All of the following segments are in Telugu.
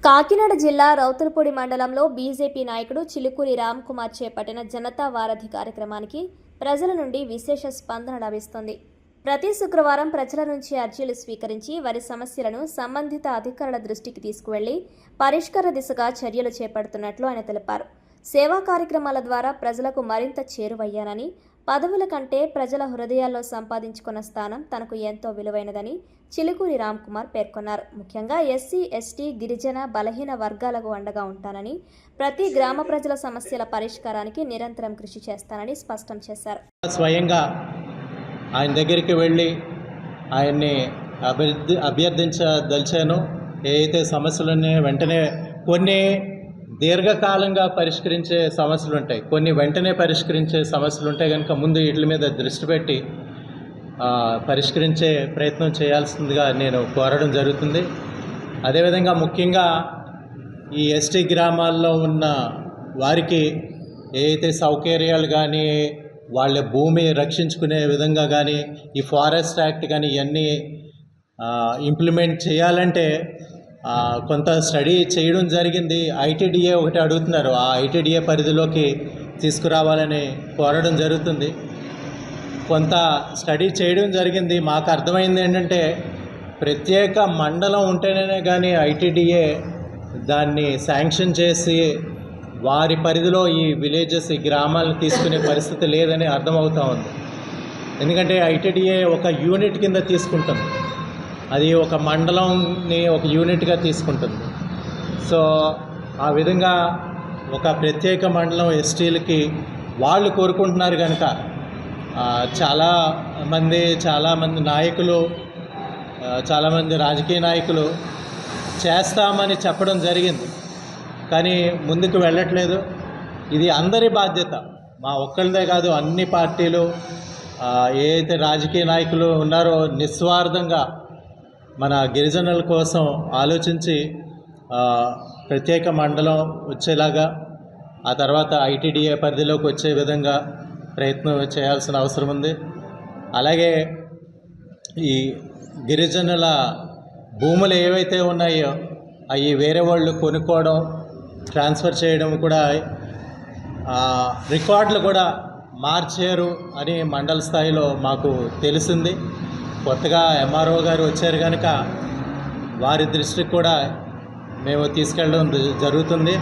కాకినాడ జిల్లా రౌతులపూడి మండలంలో బీజేపీ నాయకుడు చిలుకూరి రామ్ కుమార్ చేపట్టిన జనతా వారధి కార్యక్రమానికి ప్రజల నుండి విశేష స్పందన లభిస్తోంది. ప్రతి శుక్రవారం ప్రజల నుంచి అర్జీలు స్వీకరించి వారి సమస్యలను సంబంధిత అధికారుల దృష్టికి తీసుకువెళ్లి పరిష్కార దిశగా చర్యలు చేపడుతున్నట్లు ఆయన తెలిపారు. సేవా కార్యక్రమాల ద్వారా ప్రజలకు మరింత చేరువయ్యానని, పదవుల కంటే ప్రజల హృదయాల్లో సంపాదించుకున్న స్థానం తనకు ఎంతో విలువైనదని చిలుకూరి రామ్ కుమార్ పేర్కొన్నారు. ముఖ్యంగా ఎస్సీ, ఎస్టీ, గిరిజన, బలహీన వర్గాలకు అండగా ఉంటానని, ప్రతి గ్రామ ప్రజల సమస్యల పరిష్కారానికి నిరంతరం కృషి చేస్తానని స్పష్టం చేశారు. స్వయంగా ఆయన దగ్గరికి వెళ్ళి ఆయన్ని అభ్యర్థించదలిచాను. ఏదైతే సమస్యలున్నా వెంటనే కొన్ని దీర్ఘకాలంగా పరిష్కరించే సమస్యలు ఉంటాయి, కొన్ని వెంటనే పరిష్కరించే సమస్యలు ఉంటాయి. కనుక ముందు వీటి మీద దృష్టి పెట్టి పరిష్కరించే ప్రయత్నం చేయాల్సిందిగా నేను కోరడం జరుగుతుంది. అదేవిధంగా ముఖ్యంగా ఈ ఎస్టీ గ్రామాల్లో ఉన్న వారికి ఏదైతే సౌకర్యాలు కానీ, వాళ్ళ భూమి రక్షించుకునే విధంగా కానీ, ఈ ఫారెస్ట్ యాక్ట్ కానీ ఇవన్నీ ఇంప్లిమెంట్ చేయాలంటే కొంత స్టడీ చేయడం జరిగింది. ఐటీడీఏ ఒకటి అడుగుతున్నారు, ఆ ఐటీడీఏ పరిధిలోకి తీసుకురావాలని కోరడం జరుగుతుంది. కొంత స్టడీ చేయడం జరిగింది. మాకు అర్థమైంది ఏంటంటే, ప్రత్యేక మండలం ఉంటేనే కానీ ఐటీడీఏ దాన్ని శాంక్షన్ చేసి వారి పరిధిలో ఈ విలేజెస్, ఈ గ్రామాలను తీసుకునే పరిస్థితి లేదని అర్థమవుతూ ఉంది. ఎందుకంటే ఐటీడీఏ ఒక యూనిట్ కింద తీసుకుంటుంది, అది ఒక మండలంని ఒక యూనిట్గా తీసుకుంటుంది. సో ఆ విధంగా ఒక ప్రత్యేక మండలం ఎస్టీలకి వాళ్ళు కోరుకుంటున్నారు. కనుక చాలామంది నాయకులు, చాలామంది రాజకీయ నాయకులు చేస్తామని చెప్పడం జరిగింది, కానీ ముందుకు వెళ్ళట్లేదు. ఇది అందరి బాధ్యత, మా ఒక్కళ్ళదే కాదు, అన్ని పార్టీలు ఏదైతే రాజకీయ నాయకులు ఉన్నారో నిస్వార్థంగా మన గిరిజనుల కోసం ఆలోచించి ప్రత్యేక మండలం వచ్చేలాగా, ఆ తర్వాత ఐటీడీఏ పరిధిలోకి వచ్చే విధంగా ప్రయత్నం చేయాల్సిన అవసరం ఉంది. అలాగే ఈ గిరిజనుల భూములు ఏవైతే ఉన్నాయో అవి వేరే వాళ్ళు కొనుక్కోవడం, ట్రాన్స్ఫర్ చేయడం కూడా, రికార్డులు కూడా మార్చారు అని మండల స్థాయిలో మాకు తెలిసింది. కొత్తగా ఎంఆర్ఓ గారు వచ్చారు కనుక వారి దృష్టికి కూడా మేము తీసుకెళ్ళడం జరుగుతుంది.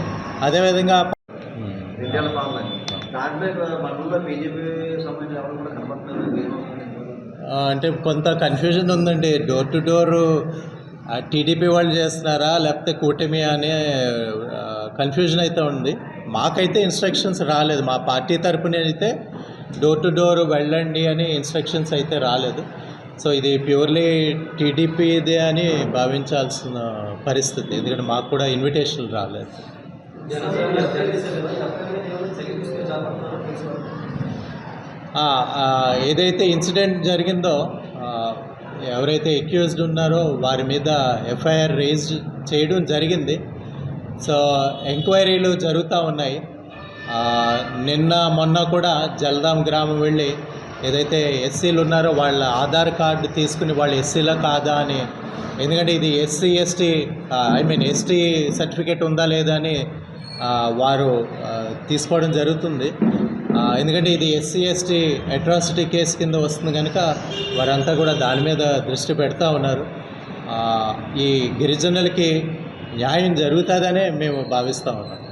అదేవిధంగా అంటే కొంత కన్ఫ్యూజన్ ఉందండి. డోర్ టు డోర్ టీడీపీ వాళ్ళు చేస్తున్నారా లేకపోతే కూటమి అనే కన్ఫ్యూజన్ అయితే ఉంది. మాకైతే ఇన్స్ట్రక్షన్స్ రాలేదు, మా పార్టీ తరపున అయితే డోర్ టు డోర్ వెళ్ళండి అని ఇన్స్ట్రక్షన్స్ అయితే రాలేదు. సో ఇది ప్యూర్లీ టీడీపీదే అని భావించాల్సిన పరిస్థితి, ఎందుకంటే మాకు కూడా ఇన్విటేషన్లు రాలేదు. ఏదైతే ఇన్సిడెంట్ జరిగిందో, ఎవరైతే అక్యూజ్డ్ ఉన్నారో వారి మీద ఎఫ్ఐఆర్ రేజ్ చేయడం జరిగింది. సో ఎంక్వైరీలు జరుగుతూ ఉన్నాయి. మొన్న కూడా జల్దాం గ్రామం వెళ్ళి ఏదైతే ఎస్సీలు ఉన్నారో వాళ్ళ ఆధార్ కార్డు తీసుకుని వాళ్ళు ఎస్సీలా కాదా అని, ఎందుకంటే ఇది ఎస్సీ ఎస్టీ ఎస్టీ సర్టిఫికేట్ ఉందా లేదా అని వారు తీసుకోవడం జరుగుతుంది. ఎందుకంటే ఇది ఎస్సీ ఎస్టీ అట్రాసిటీ కేసు కింద వస్తుంది కనుక వారంతా కూడా దాని మీద దృష్టి పెడతా ఉన్నారు. ఈ గిరిజనులకి న్యాయం జరుగుతుందనే మేము భావిస్తూ ఉన్నాం.